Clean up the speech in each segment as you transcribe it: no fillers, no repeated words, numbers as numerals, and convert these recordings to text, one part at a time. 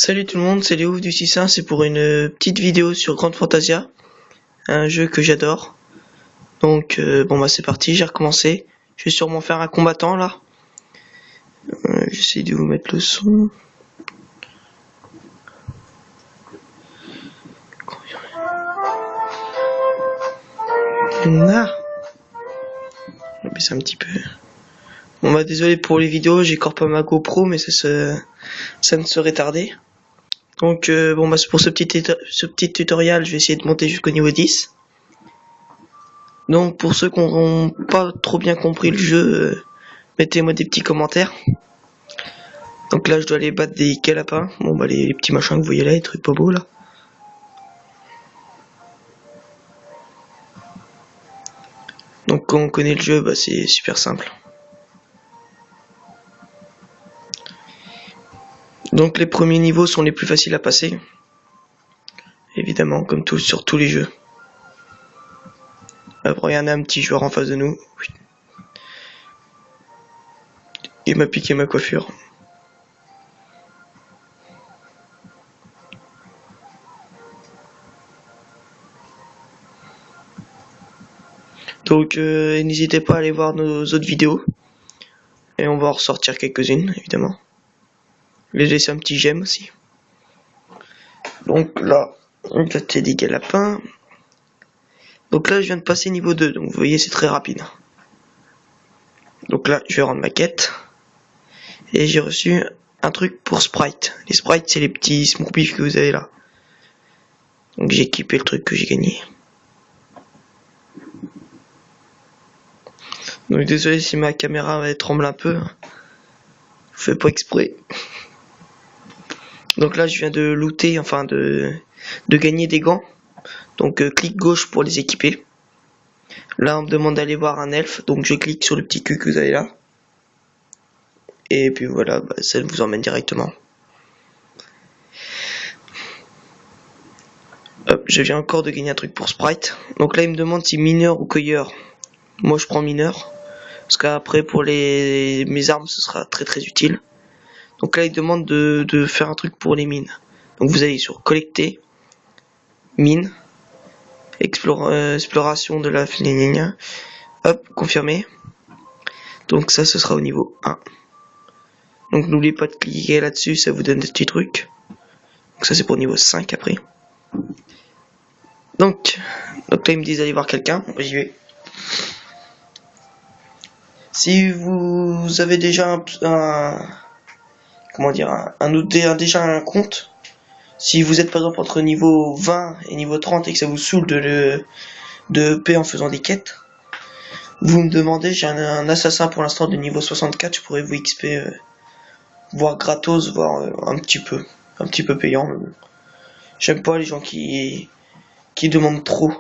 Salut tout le monde, c'est Léo du 6.1, c'est pour une petite vidéo sur Grand Fantasia, un jeu que j'adore. Donc bon bah c'est parti, j'ai recommencé. Je vais sûrement faire un combattant là. J'essaie de vous mettre le son. Ah, je vais baisser un petit peu. Bon bah désolé pour les vidéos, j'ai encore pas ma GoPro mais ça ne serait tardé. Donc bon bah c'est pour ce petit tutoriel, je vais essayer de monter jusqu'au niveau 10. Donc pour ceux qui n'ont pas trop bien compris le jeu, mettez-moi des petits commentaires. Donc là je dois aller battre des calapins. Bon bah les petits machins que vous voyez là, les trucs pas beaux là. Donc quand on connaît le jeu, bah c'est super simple. Donc les premiers niveaux sont les plus faciles à passer. Évidemment, comme tout sur tous les jeux. Après, il y en a un petit joueur en face de nous. Il m'a piqué ma coiffure. Donc n'hésitez pas à aller voir nos autres vidéos. Et on va en ressortir quelques-unes, évidemment. Les laisser un petit j'aime aussi. Donc là, on va des galapins. Donc là, je viens de passer niveau 2, donc vous voyez, c'est très rapide. Donc là, je vais rendre ma quête. Et j'ai reçu un truc pour Sprite. Les Sprites, c'est les petits Smurfs que vous avez là. Donc j'ai équipé le truc que j'ai gagné. Donc désolé si ma caméra tremble un peu. Je fais pas exprès. Donc là, je viens de looter, enfin de gagner des gants. Donc clic gauche pour les équiper. Là, on me demande d'aller voir un elfe, donc je clique sur le petit cul que vous avez là. Et puis voilà, bah, ça vous emmène directement. Hop, je viens encore de gagner un truc pour Sprite. Donc là, il me demande si mineur ou cueilleur. Moi, je prends mineur. Parce qu'après, pour mes armes, ce sera très très utile. Donc là, il demande de faire un truc pour les mines. Donc vous allez sur collecter, mine, exploration de la gna. Hop, confirmer. Donc ça, ce sera au niveau 1. Donc n'oubliez pas de cliquer là-dessus, ça vous donne des petits trucs. Donc ça, c'est pour niveau 5 après. Donc là, ils me disent d'aller voir quelqu'un. J'y vais. Si vous avez déjà déjà un compte, si vous êtes par exemple entre niveau 20 et niveau 30 et que ça vous saoule de EP en faisant des quêtes, vous me demandez, j'ai un assassin pour l'instant de niveau 64, je pourrais vous XP, voire gratos, voire un petit peu payant. Mais bon. J'aime pas les gens qui demandent trop.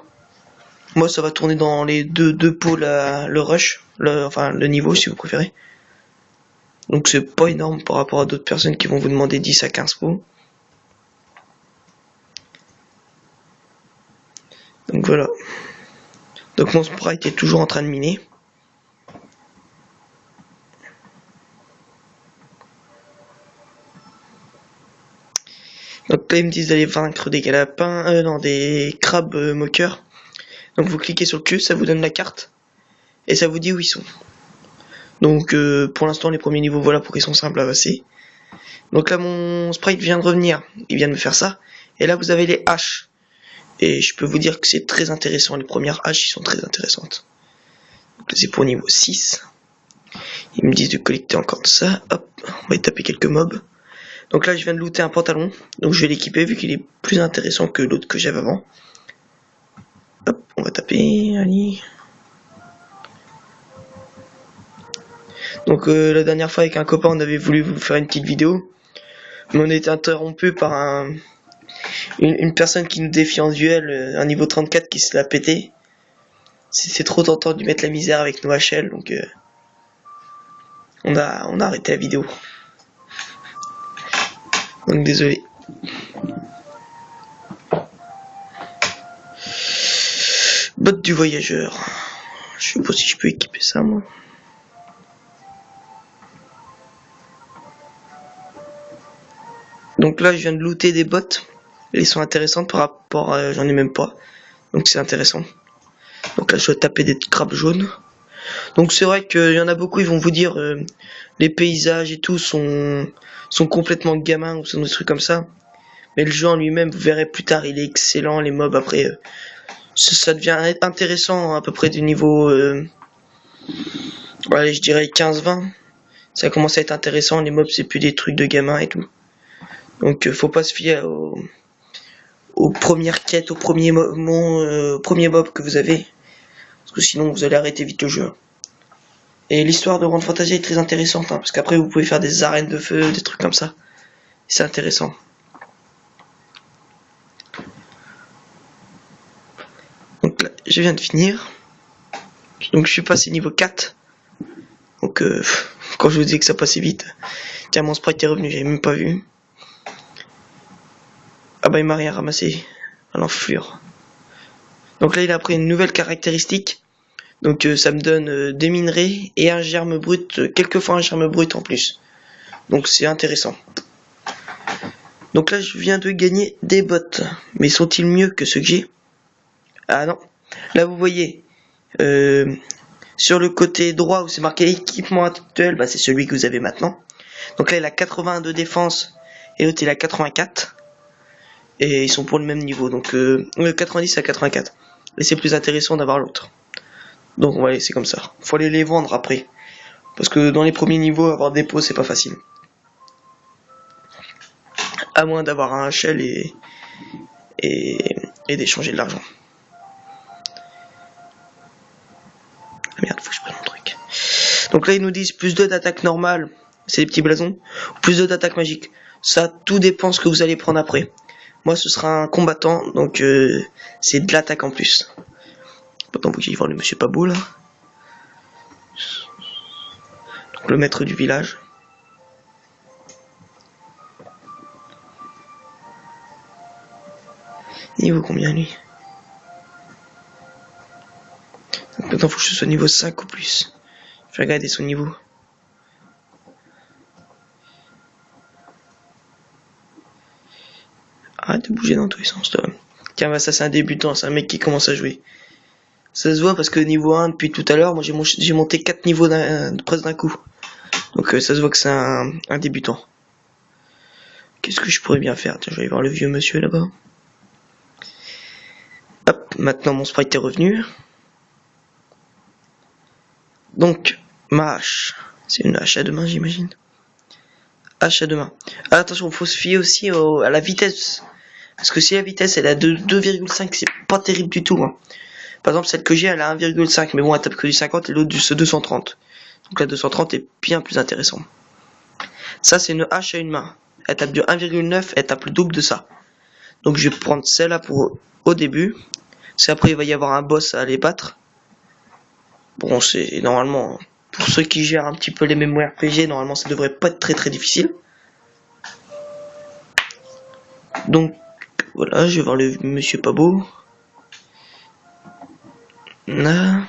Moi ça va tourner dans les deux pôles, le rush, enfin le niveau si vous préférez. Donc c'est pas énorme par rapport à d'autres personnes qui vont vous demander 10 à 15 pots. Donc voilà. Donc mon sprite est toujours en train de miner. Donc là ils me disent d'aller vaincre des galapins, des crabes moqueurs. Donc vous cliquez sur le cul, ça vous donne la carte. Et ça vous dit où ils sont. Donc pour l'instant les premiers niveaux, voilà pourquoi ils sont simples à passer. Donc là mon sprite vient de revenir, il vient de me faire ça. Et là vous avez les haches. Et je peux vous dire que c'est très intéressant, les premières haches sont très intéressantes. Donc là c'est pour niveau 6. Ils me disent de collecter encore de ça, hop, on va y taper quelques mobs. Donc là je viens de looter un pantalon, donc je vais l'équiper vu qu'il est plus intéressant que l'autre que j'avais avant. Hop, on va taper, allez. Donc la dernière fois avec un copain on avait voulu vous faire une petite vidéo, mais on a été interrompu par une personne qui nous défie en duel, un niveau 34 qui se l'a pété. C'est trop tentant de lui mettre la misère avec nos HL, donc on a arrêté la vidéo. Donc désolé. Botte du voyageur. Je sais pas si je peux équiper ça moi. Donc là je viens de looter des bottes. Elles sont intéressantes par rapport à... j'en ai même pas. Donc c'est intéressant. Donc là je dois taper des crabes jaunes. Donc c'est vrai qu'il y en a beaucoup, ils vont vous dire les paysages et tout sont complètement gamins ou sont des trucs comme ça. Mais le jeu en lui-même, vous verrez plus tard, il est excellent. Les mobs après, ça devient intéressant à peu près du niveau, allez, je dirais 15-20. Ça commence à être intéressant. Les mobs c'est plus des trucs de gamins et tout. Donc faut pas se fier aux premières quêtes, aux premiers mob que vous avez. Parce que sinon vous allez arrêter vite le jeu. Et l'histoire de World Fantasy est très intéressante, hein, parce qu'après vous pouvez faire des arènes de feu, des trucs comme ça. C'est intéressant. Donc là, je viens de finir. Donc je suis passé niveau 4. Donc quand je vous dis que ça passait vite. Tiens, mon sprite est revenu, j'avais même pas vu. Ah bah il m'a rien ramassé. À l'enflure. Donc là il a pris une nouvelle caractéristique. Donc ça me donne des minerais et un germe brut, quelquefois un germe brut en plus. Donc c'est intéressant. Donc là je viens de gagner des bottes. Mais sont-ils mieux que ceux que j'ai? Ah non. Là vous voyez, sur le côté droit où c'est marqué équipement actuel, bah, c'est celui que vous avez maintenant. Donc là il a 81 de défense et l'autre il a 84. Et ils sont pour le même niveau, donc 90 à 84. Et c'est plus intéressant d'avoir l'autre. Donc on va laisser comme ça. Faut aller les vendre après. Parce que dans les premiers niveaux, avoir des pots c'est pas facile. À moins d'avoir un shell et d'échanger de l'argent. Ah merde, faut que je prenne mon truc. Donc là ils nous disent plus 2 d'attaque normale, c'est les petits blasons, ou plus 2 d'attaque magique. Ça tout dépend ce que vous allez prendre après. Moi ce sera un combattant, donc c'est de l'attaque en plus. Attends, faut que j'aille voir le monsieur Pabou là. Donc le maître du village. Il vaut combien lui? Donc maintenant faut que je sois niveau 5 ou plus. Je vais regarder son niveau. Arrête de bouger dans tous les sens toi. Tiens bah ça c'est un débutant, c'est un mec qui commence à jouer. Ça se voit parce que niveau 1 depuis tout à l'heure, moi j'ai monté 4 niveaux presque d'un coup. Donc ça se voit que c'est un débutant. Qu'est-ce que je pourrais bien faire? Tiens, je vais aller voir le vieux monsieur là-bas. Hop, maintenant mon sprite est revenu. Donc, ma hache. C'est une hache à deux mains, j'imagine. Hache à deux mains. Ah, attention, il faut se fier aussi à la vitesse. Parce que si la vitesse elle est à 2,5, c'est pas terrible du tout. Hein. Par exemple, celle que j'ai, elle a 1,5. Mais bon, elle tape que du 50 et l'autre du 230. Donc la 230 est bien plus intéressant. Ça, c'est une hache à une main. Elle tape du 1,9, elle tape le double de ça. Donc je vais prendre celle-là pour au début. C'est après il va y avoir un boss à aller battre. Bon, c'est normalement, pour ceux qui gèrent un petit peu les MMORPG, normalement ça devrait pas être très très difficile. Donc voilà, je vais voir le monsieur pas beau. Là.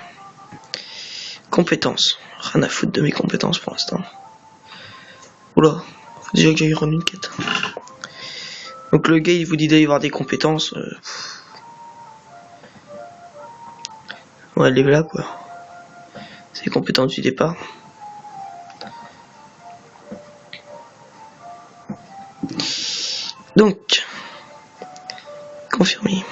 Compétences. Rien à foutre de mes compétences pour l'instant. Oula, faut déjà que j'aille rendre une quête. Donc le gars il vous dit d'aller voir des compétences. Ouais, elle est là quoi. C'est les compétences du départ. Donc, confirmé.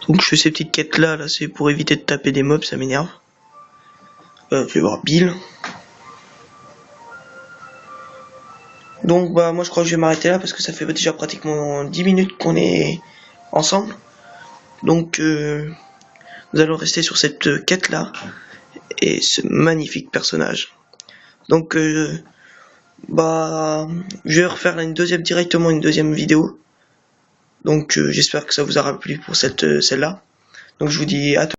Donc je fais ces petites quêtes là, c'est pour éviter de taper des mobs, ça m'énerve. Je vais voir Bill. Donc bah moi je crois que je vais m'arrêter là parce que ça fait déjà pratiquement 10 minutes qu'on est ensemble. Donc nous allons rester sur cette quête là et ce magnifique personnage. Donc bah je vais refaire là directement une deuxième vidéo. Donc j'espère que ça vous aura plu pour celle-là. Donc je vous dis à tout.